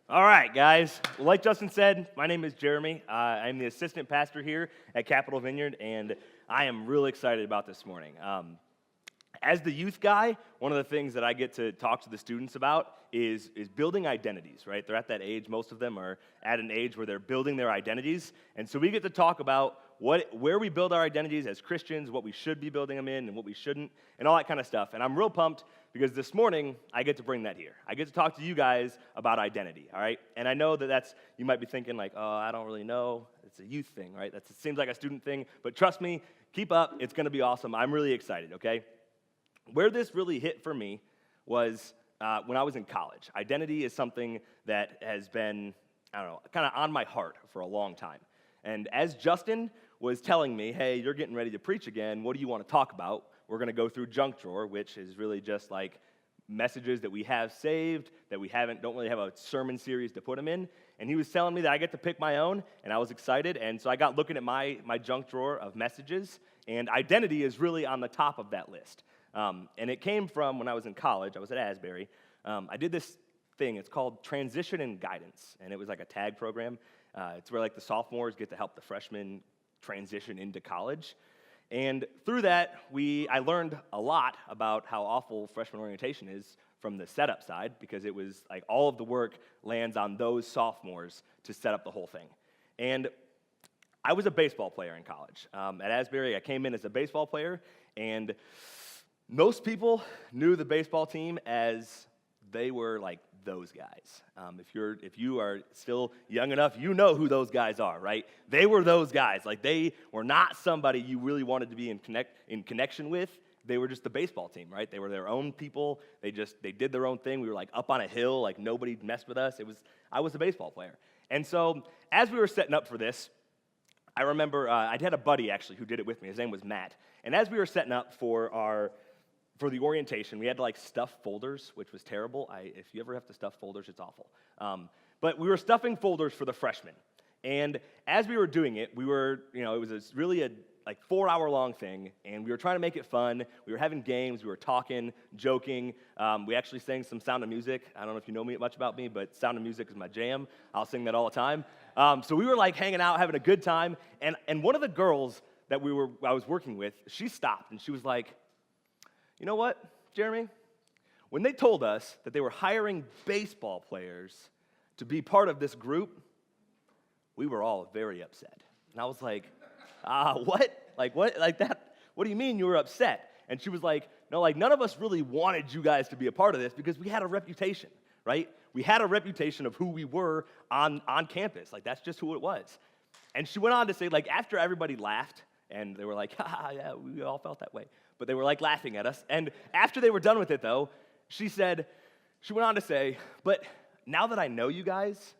All right, guys. Well, like Justin said, my name is Jeremy. I'm the assistant pastor here at Capitol Vineyard, and I am really excited about this morning. As the youth guy, one of the things that I get to talk to the students about is building identities, right? They're at that age, most of them are at an age where they're building their identities, and so we get to talk about where we build our identities as Christians, what we should be building them in and what we shouldn't, and all that kind of stuff. And I'm real pumped because this morning I get to bring that here. I get to talk to you guys about identity, all right? And I know that you might be thinking like, oh, I don't really know. It's a youth thing, right? It seems like a student thing, but trust me, keep up. It's going to be awesome. I'm really excited, okay? Where this really hit for me was when I was in college. Identity is something that has been, kind of on my heart for a long time. And as Justin was telling me, hey, you're getting ready to preach again, what do you want to talk about? We're going to go through Junk Drawer, which is really just like messages that we have saved, that we don't really have a sermon series to put them in. And he was telling me that I get to pick my own, and I was excited. And so I got looking at my junk drawer of messages, and identity is really on the top of that list. And it came from when I was in college. I was at Asbury. I did this thing. It's called Transition and Guidance, and it was like a tag program. It's where like the sophomores get to help the freshmen transition into college. And through that, I learned a lot about how awful freshman orientation is from the setup side, because it was like all of the work lands on those sophomores to set up the whole thing. And I was a baseball player in college. At Asbury, I came in as a baseball player, and most people knew the baseball team as they were like those guys. If you are still young enough, you know who those guys are, right? They were those guys. Like they were not somebody you really wanted to be in connection with. They were just the baseball team, right? They were their own people. They did their own thing. We were like up on a hill, like nobody messed with us. I was a baseball player. And so as we were setting up for this, I remember I had a buddy actually who did it with me. His name was Matt. And as we were setting up for the orientation, we had to like stuff folders, which was terrible. If you ever have to stuff folders, it's awful. But we were stuffing folders for the freshmen. And as we were doing it, it was really a 4-hour-long thing, and we were trying to make it fun. We were having games, we were talking, joking. We actually sang some Sound of Music. I don't know if you know much about me, but Sound of Music is my jam. I'll sing that all the time. So we were like hanging out, having a good time, and one of the girls that I was working with, she stopped, and she was like, you know what, Jeremy? When they told us that they were hiring baseball players to be part of this group, we were all very upset. And I was like, what? Like, what? Like that? What do you mean you were upset? And she was like, no, like none of us really wanted you guys to be a part of this because we had a reputation, right? We had a reputation of who we were on campus. Like, that's just who it was. And she went on to say, like, after everybody laughed, and they were like, yeah, we all felt that way. But they were like laughing at us. And after they were done with it, though, she went on to say, but now that I know you guys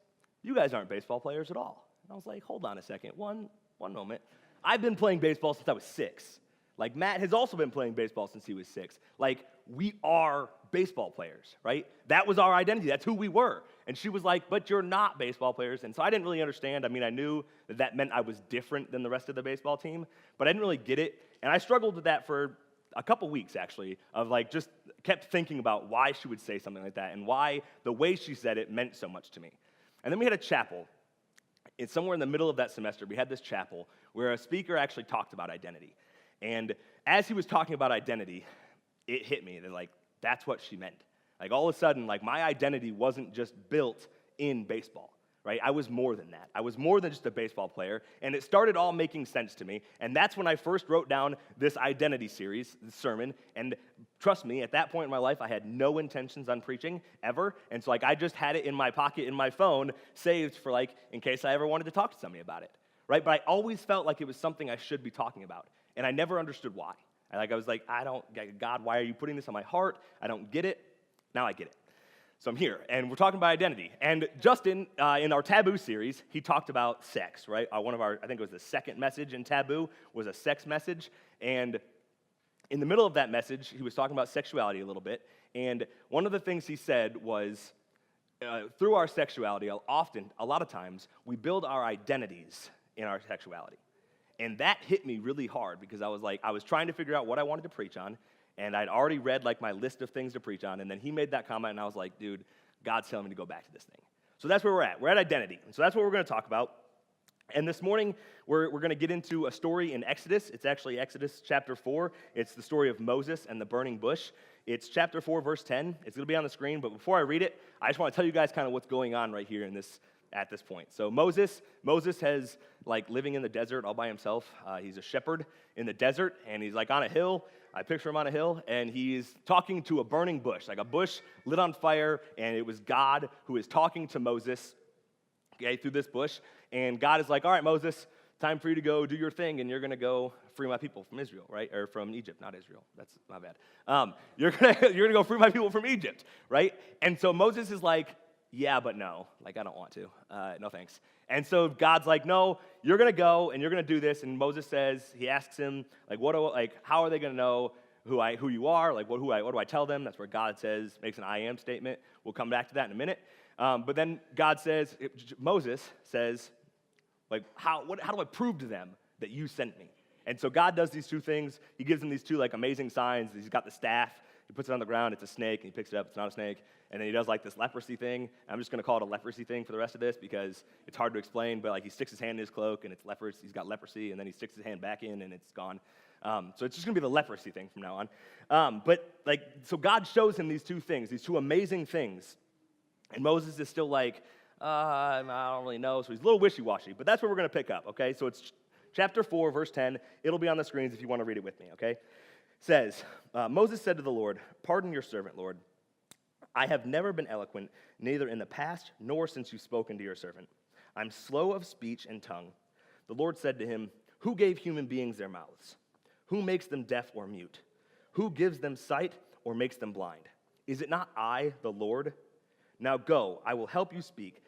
aren't baseball players at all. And I was like, hold on a second, one moment. I've been playing baseball since I was 6. Like, Matt has also been playing baseball since he was 6. Like, we are baseball players, right? That was our identity. That's who we were. And she was like, but you're not baseball players. And so I didn't really understand. I mean, I knew that meant I was different than the rest of the baseball team, but I didn't really get it. And I struggled with that for a couple weeks, actually, of like just kept thinking about why she would say something like that and why the way she said it meant so much to me. And then we had a chapel. It's somewhere in the middle of that semester, we had this chapel where a speaker actually talked about identity. And as he was talking about identity, it hit me that, like, that's what she meant. Like, all of a sudden, like, my identity wasn't just built in baseball, right? I was more than that. I was more than just a baseball player, and it started all making sense to me. And that's when I first wrote down this identity series, this sermon, and trust me, at that point in my life, I had no intentions on preaching, ever. And so, like, I just had it in my pocket, in my phone, saved for, like, in case I ever wanted to talk to somebody about it, right? But I always felt like it was something I should be talking about, and I never understood why. I was like, God, why are you putting this on my heart? I don't get it. Now I get it. So I'm here, and we're talking about identity. And Justin, in our Taboo series, he talked about sex, right? I think it was the second message in Taboo, was a sex message. And in the middle of that message, he was talking about sexuality a little bit. And one of the things he said was, through our sexuality, a lot of times, we build our identities in our sexuality. And that hit me really hard because I was trying to figure out what I wanted to preach on, and I'd already read like my list of things to preach on, and then he made that comment, and I was like, dude, God's telling me to go back to this thing. So that's where we're at. We're at identity. And so that's what we're going to talk about. And this morning, we're going to get into a story in Exodus. It's actually Exodus chapter 4. It's the story of Moses and the burning bush. It's chapter 4, verse 10. It's going to be on the screen, but before I read it, I just want to tell you guys kind of what's going on right here at this point. So Moses has living in the desert all by himself. He's a shepherd in the desert, and he's on a hill. I picture him on a hill, and he's talking to a burning bush, like a bush lit on fire, and it was God who is talking to Moses, okay, through this bush. And God is like, all right, Moses, time for you to go do your thing, and you're going to go free my people from Israel, right? Or from Egypt, not Israel. That's my bad. You're gonna go free my people from Egypt, right? And so Moses is like, yeah, but no. I don't want to. No thanks. And so God's like, no, you're going to go, and you're going to do this. And Moses he asks him, how are they going to know who you are? What do I tell them? That's where God makes an I am statement. We'll come back to that in a minute. But then Moses says, how do I prove to them that you sent me? And so God does these two things. He gives them these two amazing signs. He's got the staff. He puts it on the ground. It's a snake. And he picks it up. It's not a snake. And then he does this leprosy thing. I'm just going to call it a leprosy thing for the rest of this because it's hard to explain. But he sticks his hand in his cloak and it's leprosy. He's got leprosy. And then he sticks his hand back in and it's gone. So it's just going to be the leprosy thing from now on. So God shows him these two things, these two amazing things. And Moses is still I don't really know. So he's a little wishy-washy. But that's where we're going to pick up, okay? So it's chapter 4, verse 10. It'll be on the screens if you want to read it with me, okay? It says, Moses said to the Lord, "Pardon your servant, Lord. I have never been eloquent, neither in the past nor since you've spoken to your servant. I'm slow of speech and tongue." The Lord said to him, "Who gave human beings their mouths? Who makes them deaf or mute? Who gives them sight or makes them blind? Is it not I, the Lord? Now go, I will help you speak.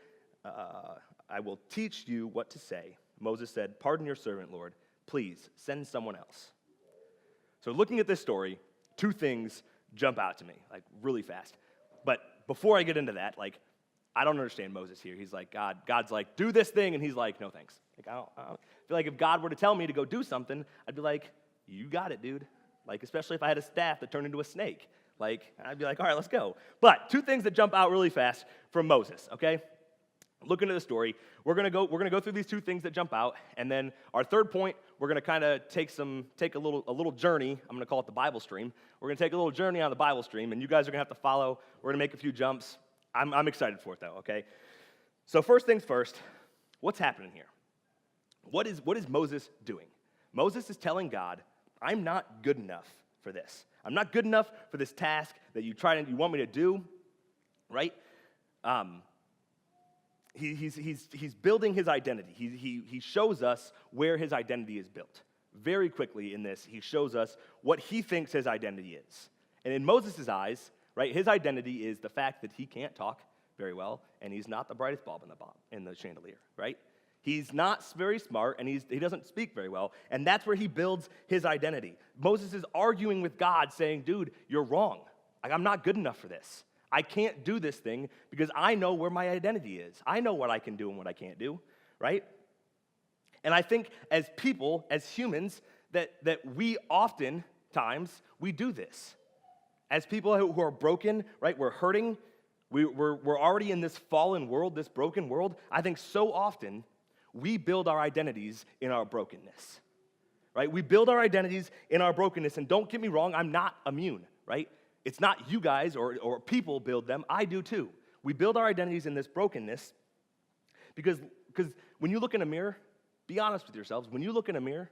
I will teach you what to say." Moses said, "Pardon your servant, Lord. Please send someone else." So looking at this story, two things jump out to me, really fast. But before I get into that, I don't understand Moses here. He's like, God's like, do this thing, and he's like, no thanks. I don't feel like if God were to tell me to go do something, I'd be like, you got it, dude. Especially if I had a staff that turned into a snake. I'd be like, all right, let's go. But two things that jump out really fast from Moses, okay? Looking at the story, we're gonna go through these two things that jump out, and then our third point, we're gonna kind of take a little journey. I'm gonna call it the Bible stream. We're gonna take a little journey on the Bible stream, and you guys are gonna have to follow. We're gonna make a few jumps. I'm excited for it though, okay? So first things first, what's happening here? What is Moses doing? Moses is telling God, I'm not good enough for this. I'm not good enough for this task that you want me to do, right? He's building his identity. He shows us where his identity is built. Very quickly in this, he shows us what he thinks his identity is. And in Moses' eyes, right, his identity is the fact that he can't talk very well, and he's not the brightest bulb in the chandelier, right? He's not very smart, and he doesn't speak very well, and that's where he builds his identity. Moses is arguing with God, saying, dude, you're wrong. I'm not good enough for this. I can't do this thing because I know where my identity is. I know what I can do and what I can't do, right? And I think as people, as humans, that we oftentimes, we do this. As people who are broken, right, we're hurting, we're already in this fallen world, this broken world. I think so often we build our identities in our brokenness, right? We build our identities in our brokenness, and don't get me wrong, I'm not immune, right? It's not you guys or people build them. I do too. We build our identities in this brokenness because when you look in a mirror, be honest with yourselves, when you look in a mirror,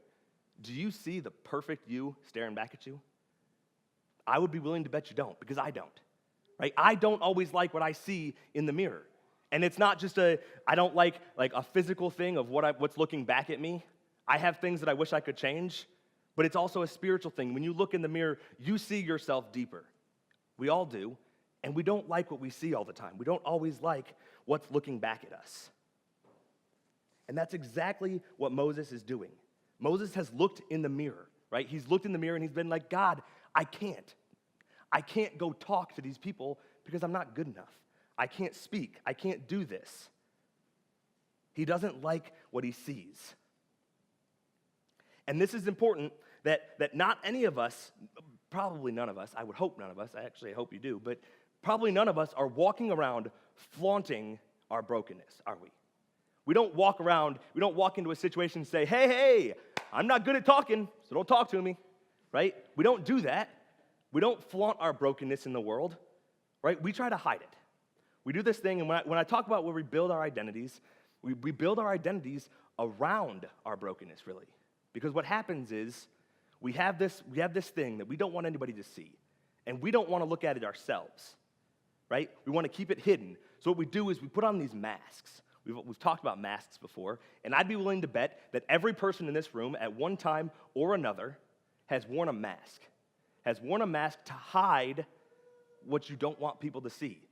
do you see the perfect you staring back at you? I would be willing to bet you don't, because I don't, right? I don't always like what I see in the mirror. And it's not just I don't like a physical thing of what's looking back at me. I have things that I wish I could change, but it's also a spiritual thing. When you look in the mirror, you see yourself deeper. We all do, and we don't like what we see all the time. We don't always like what's looking back at us. And that's exactly what Moses is doing. Moses has looked in the mirror, right? He's looked in the mirror and he's been like, God, I can't go talk to these people because I'm not good enough. I can't speak. I can't do this. He doesn't like what he sees. And this is important that not any of us, probably none of us, I would hope none of us, I hope you do, but probably none of us are walking around flaunting our brokenness, are we? We don't walk into a situation and say, hey, I'm not good at talking, so don't talk to me, right? We don't do that. We don't flaunt our brokenness in the world, right? We try to hide it. We do this thing, and when I talk about where we build our identities, we build our identities around our brokenness, really. Because what happens is we have this thing that we don't want anybody to see, and we don't want to look at it ourselves, right? We want to keep it hidden. So what we do is we put on these masks. We've talked about masks before, and I'd be willing to bet that every person in this room at one time or another has worn a mask to hide what you don't want people to see.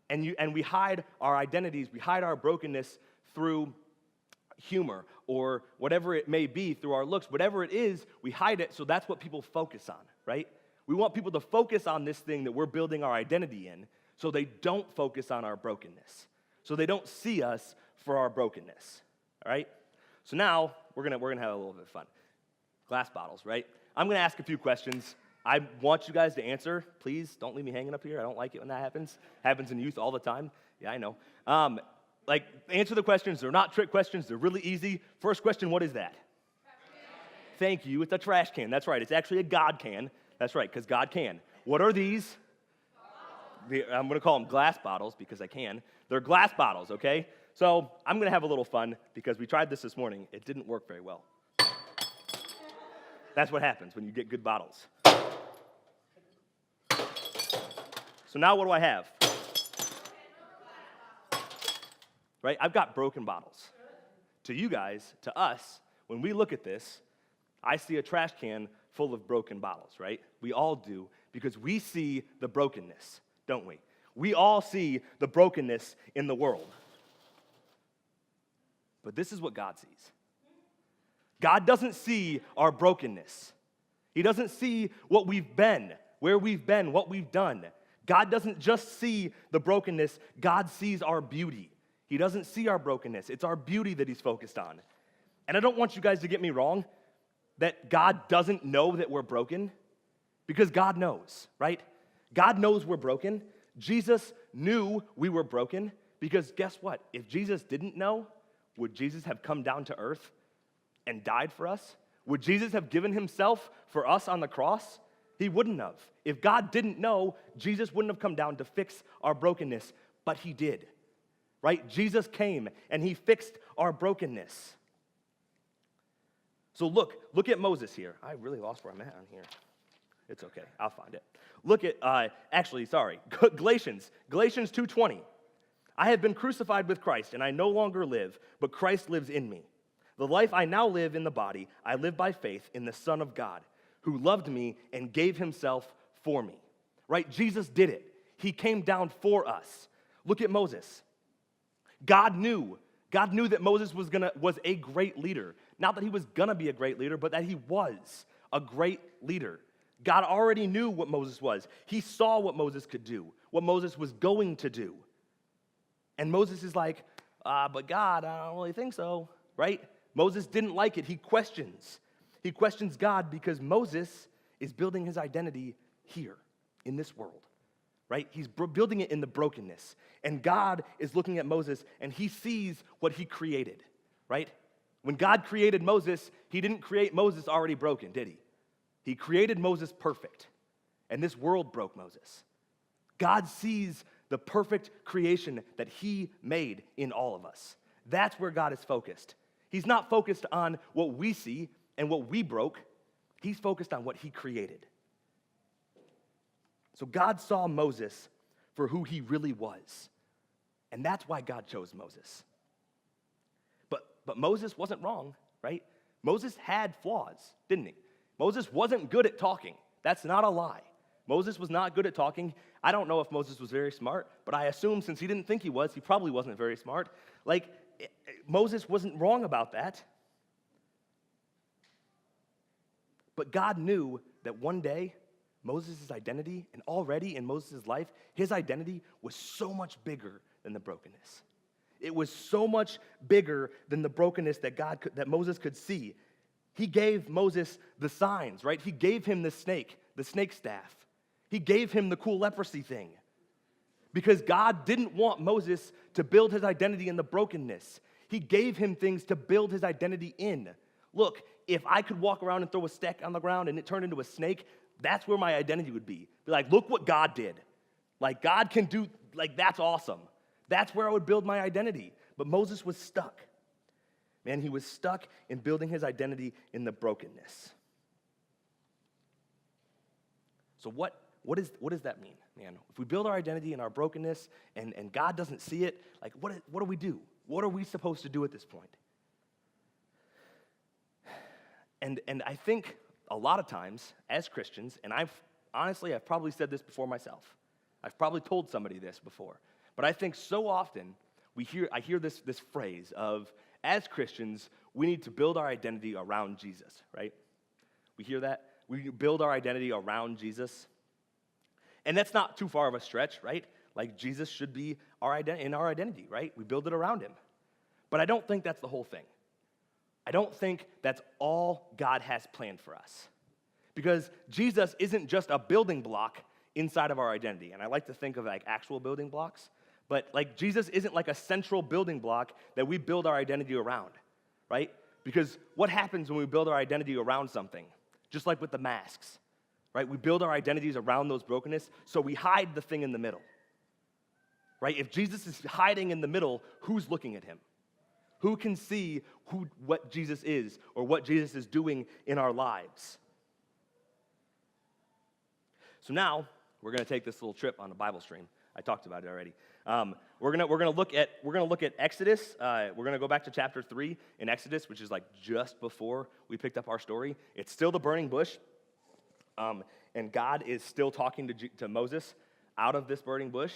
And we hide our identities, we hide our brokenness through humor or whatever it may be, through our looks. Whatever it is, we hide it, so that's what people focus on, right? We want people to focus on this thing that we're building our identity in, so they don't focus on our brokenness, so they don't see us for our brokenness, all right? So now we're gonna have a little bit of fun. Glass bottles, right? I'm gonna ask a few questions. I want you guys to answer. Please don't leave me hanging up here. I don't like it when that happens. Happens in youth all the time. Yeah, I know. Answer the questions. They're not trick questions. They're really easy. First question, what is that? Thank you. It's a trash can. That's right. It's actually a God can. That's right, because God can. What are these? I'm going to call them glass bottles because I can. They're glass bottles, okay? So I'm going to have a little fun because we tried this morning. It didn't work very well. That's what happens when you get good bottles. So now what do I have? Right? I've got broken bottles. To you guys, to us, when we look at this, I see a trash can full of broken bottles, right? We all do, because we see the brokenness, don't we? We all see the brokenness in the world. But this is what God sees. God doesn't see our brokenness. He doesn't see what we've been, where we've been, what we've done. God doesn't just see the brokenness, God sees our beauty. He doesn't see our brokenness. It's our beauty that he's focused on. And I don't want you guys to get me wrong, that God doesn't know that we're broken, because God knows, right? God knows we're broken. Jesus knew we were broken, because guess what? If Jesus didn't know, would Jesus have come down to earth and died for us? Would Jesus have given himself for us on the cross? He wouldn't have. If God didn't know, Jesus wouldn't have come down to fix our brokenness, but he did, right? Jesus came and he fixed our brokenness. So look at Moses here. I really lost where I'm at on here. It's okay, I'll find it. Look at, Galatians 2:20. I have been crucified with Christ, and I no longer live, but Christ lives in me. The life I now live in the body, I live by faith in the Son of God, who loved me and gave himself for me. Right? Jesus did it. He came down for us. Look at Moses. God knew that Moses was a great leader. Not that he was gonna be a great leader, but that he was a great leader. God already knew what Moses was. He saw what Moses could do, what Moses was going to do. And Moses is like, but God, I don't really think so, right? Moses didn't like it. He questions. He questions God because Moses is building his identity here in this world, right? He's building it in the brokenness. And God is looking at Moses and he sees what he created, right? When God created Moses, he didn't create Moses already broken, did he? He created Moses perfect. And this world broke Moses. God sees the perfect creation that he made in all of us. That's where God is focused. He's not focused on what we see and what we broke. He's focused on what he created. So God saw Moses for who he really was. And that's why God chose Moses. But Moses wasn't wrong, right? Moses had flaws, didn't he? Moses wasn't good at talking. That's not a lie. Moses was not good at talking. I don't know if Moses was very smart, but I assume since he didn't think he was, he probably wasn't very smart. Moses wasn't wrong about that. But God knew that one day, Moses' identity, and already in Moses' life, his identity was so much bigger than the brokenness. It was so much bigger than the brokenness that Moses could see. He gave Moses the signs, right? He gave him the snake staff. He gave him the cool leprosy thing. because God didn't want Moses to build his identity in the brokenness. He gave him things to build his identity in. Look, if I could walk around and throw a stick on the ground and it turned into a snake, that's where my identity would be. Be like, look what God did. Like, God can do, like, that's awesome. That's where I would build my identity. But Moses was stuck. Man, he was stuck in building his identity in the brokenness. So what does that mean, man? If we build our identity in our brokenness and God doesn't see it, like, what do we do? What are we supposed to do at this point? And I think a lot of times as Christians, and I've probably said this before myself. I've probably told somebody this before. But I think so often I hear this phrase of, as Christians, we need to build our identity around Jesus, right? We hear that? We build our identity around Jesus. And that's not too far of a stretch, right? Like, Jesus should be in our identity, right? We build it around him. But I don't think that's the whole thing. I don't think that's all God has planned for us. Because Jesus isn't just a building block inside of our identity. And I like to think of like actual building blocks. But like, Jesus isn't like a central building block that we build our identity around, right? Because what happens when we build our identity around something? Just like with the masks, right? We build our identities around those brokenness, so we hide the thing in the middle, right? If Jesus is hiding in the middle, who's looking at him? Who can see what Jesus is or what Jesus is doing in our lives? So now we're going to take this little trip on a Bible stream. I talked about it already. We're gonna look at Exodus. We're gonna go back to chapter 3 in Exodus, which is like just before we picked up our story. It's still the burning bush, and God is still talking to Moses out of this burning bush.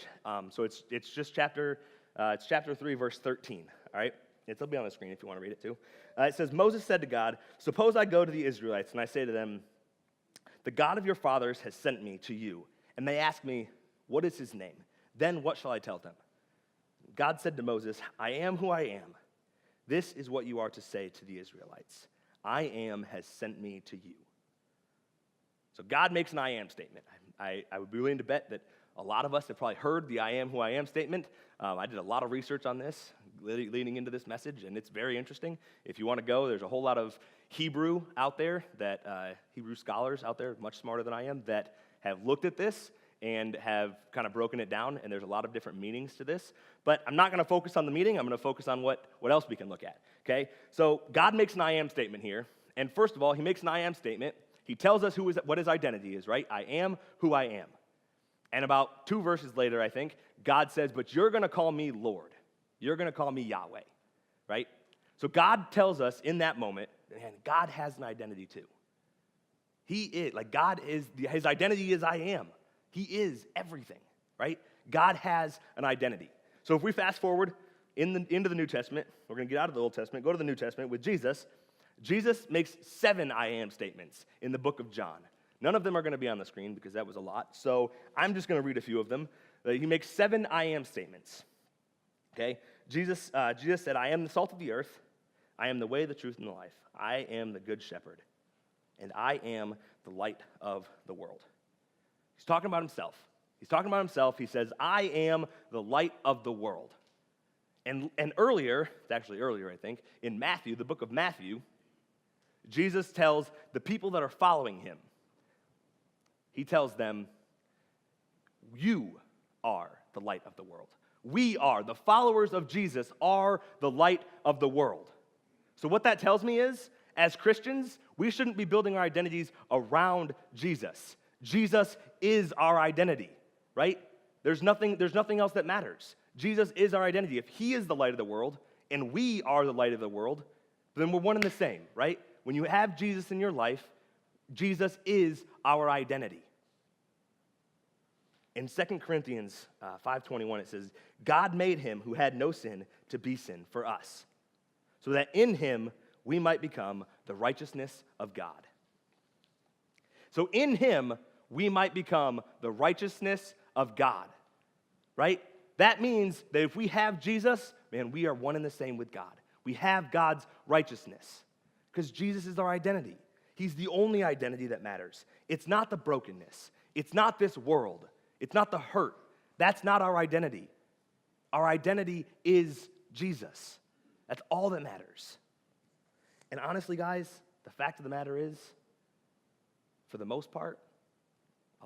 So it's just chapter 3, verse 13. All right, it'll be on the screen if you want to read it too. It says, Moses said to God, "Suppose I go to the Israelites and I say to them, 'The God of your fathers has sent me to you,' and they ask me, 'What is his name?' Then what shall I tell them?" God said to Moses, "I am who I am. This is what you are to say to the Israelites. I am has sent me to you." So God makes an I am statement. I would be willing to bet that a lot of us have probably heard the I am who I am statement. I did a lot of research on this leading into this message, and it's very interesting. If you want to go, there's a whole lot of Hebrew out there, Hebrew scholars out there, much smarter than I am, that have looked at this and have kind of broken it down, and there's a lot of different meanings to this. But I'm not going to focus on the meaning. I'm going to focus on what else we can look at, okay? So God makes an I am statement here, and first of all, he makes an I am statement. He tells us what his identity is, right? I am who I am. And about 2 verses later, I think, God says, "But you're going to call me Lord. You're going to call me Yahweh," right? So God tells us in that moment, man, God has an identity too. He is, like, his identity is I am. He is everything, right? God has an identity. So if we fast forward into the New Testament, we're going to get out of the Old Testament, go to the New Testament with Jesus. Jesus makes 7 I am statements in the book of John. None of them are going to be on the screen because that was a lot. So I'm just going to read a few of them. He makes 7 I am statements. Okay? Jesus said, "I am the salt of the earth. I am the way, the truth, and the life. I am the good shepherd. And I am the light of the world." He's talking about himself. He says, "I am the light of the world." And earlier, it's actually earlier, I think, in Matthew, the book of Matthew, Jesus tells the people that are following him, he tells them, "You are the light of the world." We are, the followers of Jesus, are the light of the world. So what that tells me is, as Christians, we shouldn't be building our identities around Jesus. Jesus is our identity, right? There's nothing else that matters. Jesus is our identity. If he is the light of the world and we are the light of the world, then we're one and the same, right? When you have Jesus in your life, Jesus is our identity. In 2 Corinthians 5:21, it says, "God made him who had no sin to be sin for us, so that in him we might become the righteousness of God." So in him, we might become the righteousness of God, right? That means that if we have Jesus, man, we are one and the same with God. We have God's righteousness because Jesus is our identity. He's the only identity that matters. It's not the brokenness. It's not this world. It's not the hurt. That's not our identity. Our identity is Jesus. That's all that matters. And honestly, guys, the fact of the matter is, for the most part,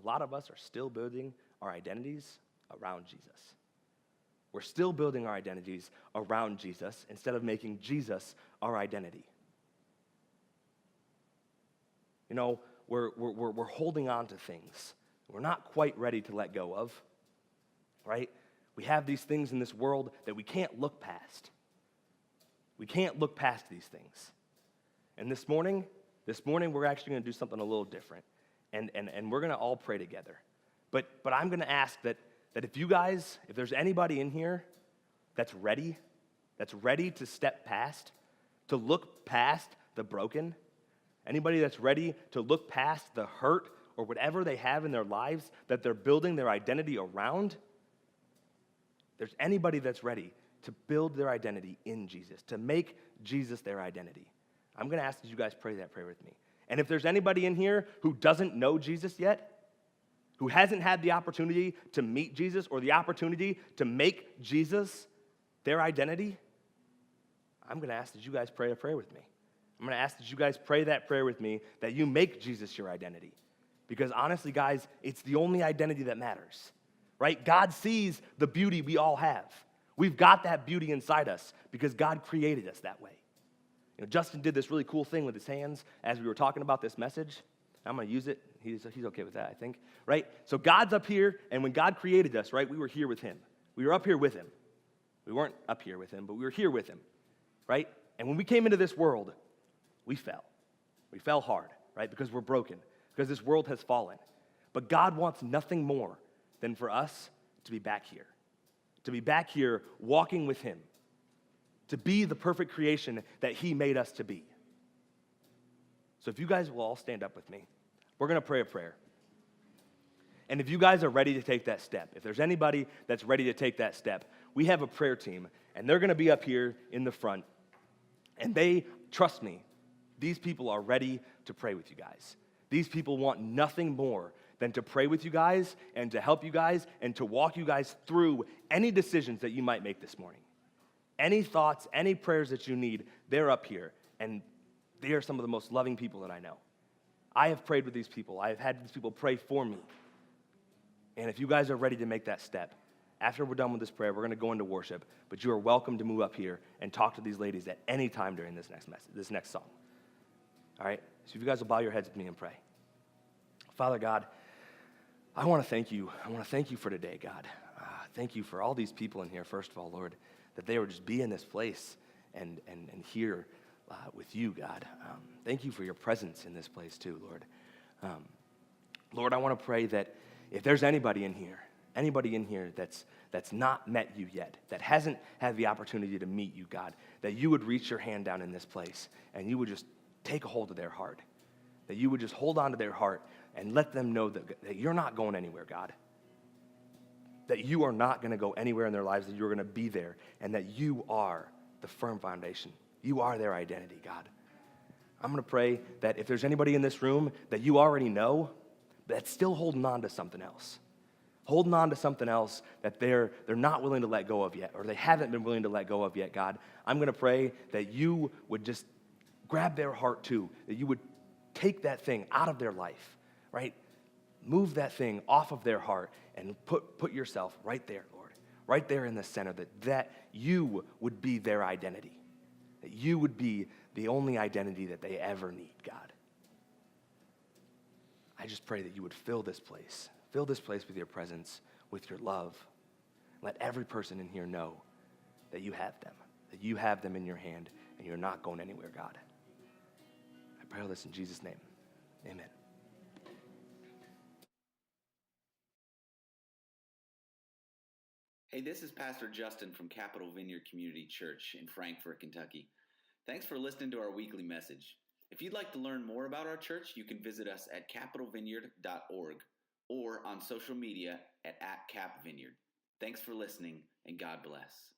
a lot of us are still building our identities around Jesus. We're still building our identities around Jesus instead of making Jesus our identity. You know, we're holding on to things we're not quite ready to let go of, right? We have these things in this world that we can't look past. We can't look past these things. And this morning we're actually going to do something a little different. And we're going to all pray together. But I'm going to ask that if there's anybody in here that's ready to step past, to look past the broken, anybody that's ready to look past the hurt or whatever they have in their lives that they're building their identity around, there's anybody that's ready to build their identity in Jesus, to make Jesus their identity, I'm going to ask that you guys pray that prayer with me. And if there's anybody in here who doesn't know Jesus yet, who hasn't had the opportunity to meet Jesus or the opportunity to make Jesus their identity, I'm going to ask that you guys pray a prayer with me. I'm going to ask that you guys pray that prayer with me, that you make Jesus your identity. Because honestly, guys, it's the only identity that matters, right? God sees the beauty we all have. We've got that beauty inside us because God created us that way. You know, Justin did this really cool thing with his hands as we were talking about this message. I'm going to use it. He's okay with that, I think, right? So God's up here, and when God created us, right, we were here with him. We were up here with him. We weren't up here with him, but we were here with him, right? And when we came into this world, we fell. We fell hard, right, because we're broken, because this world has fallen. But God wants nothing more than for us to be back here walking with him, to be the perfect creation that he made us to be. So if you guys will all stand up with me, we're going to pray a prayer. And if you guys are ready to take that step, if there's anybody that's ready to take that step, we have a prayer team, and they're going to be up here in the front. And they, trust me, these people are ready to pray with you guys. These people want nothing more than to pray with you guys and to help you guys and to walk you guys through any decisions that you might make this morning. Any thoughts, any prayers that you need, they're up here. And they are some of the most loving people that I know. I have prayed with these people. I have had these people pray for me. And if you guys are ready to make that step, after we're done with this prayer, we're going to go into worship. But you are welcome to move up here and talk to these ladies at any time during this next song. All right? So if you guys will bow your heads with me and pray. Father God, I want to thank you. I want to thank you for today, God. Thank you for all these people in here, first of all, Lord, that they would just be in this place and here with you, God. Thank you for your presence in this place too, Lord. Lord, I want to pray that if there's anybody in here that's not met you yet, that hasn't had the opportunity to meet you, God, that you would reach your hand down in this place and you would just take a hold of their heart, that you would just hold on to their heart and let them know that you're not going anywhere, God, that you are not going to go anywhere in their lives, that you're going to be there, and that you are the firm foundation. You are their identity, God. I'm going to pray that if there's anybody in this room that you already know that's still holding on to something else, that they're not willing to let go of yet, or they haven't been willing to let go of yet, God, I'm going to pray that you would just grab their heart too, that you would take that thing out of their life, right? Move that thing off of their heart and put yourself right there, Lord, right there in the center, that you would be their identity, that you would be the only identity that they ever need, God. I just pray that you would fill this place with your presence, with your love. Let every person in here know that you have them in your hand, and you're not going anywhere, God. I pray all this in Jesus' name. Amen. Hey, this is Pastor Justin from Capital Vineyard Community Church in Frankfort, Kentucky. Thanks for listening to our weekly message. If you'd like to learn more about our church, you can visit us at capitalvineyard.org or on social media at @capvineyard. Thanks for listening, and God bless.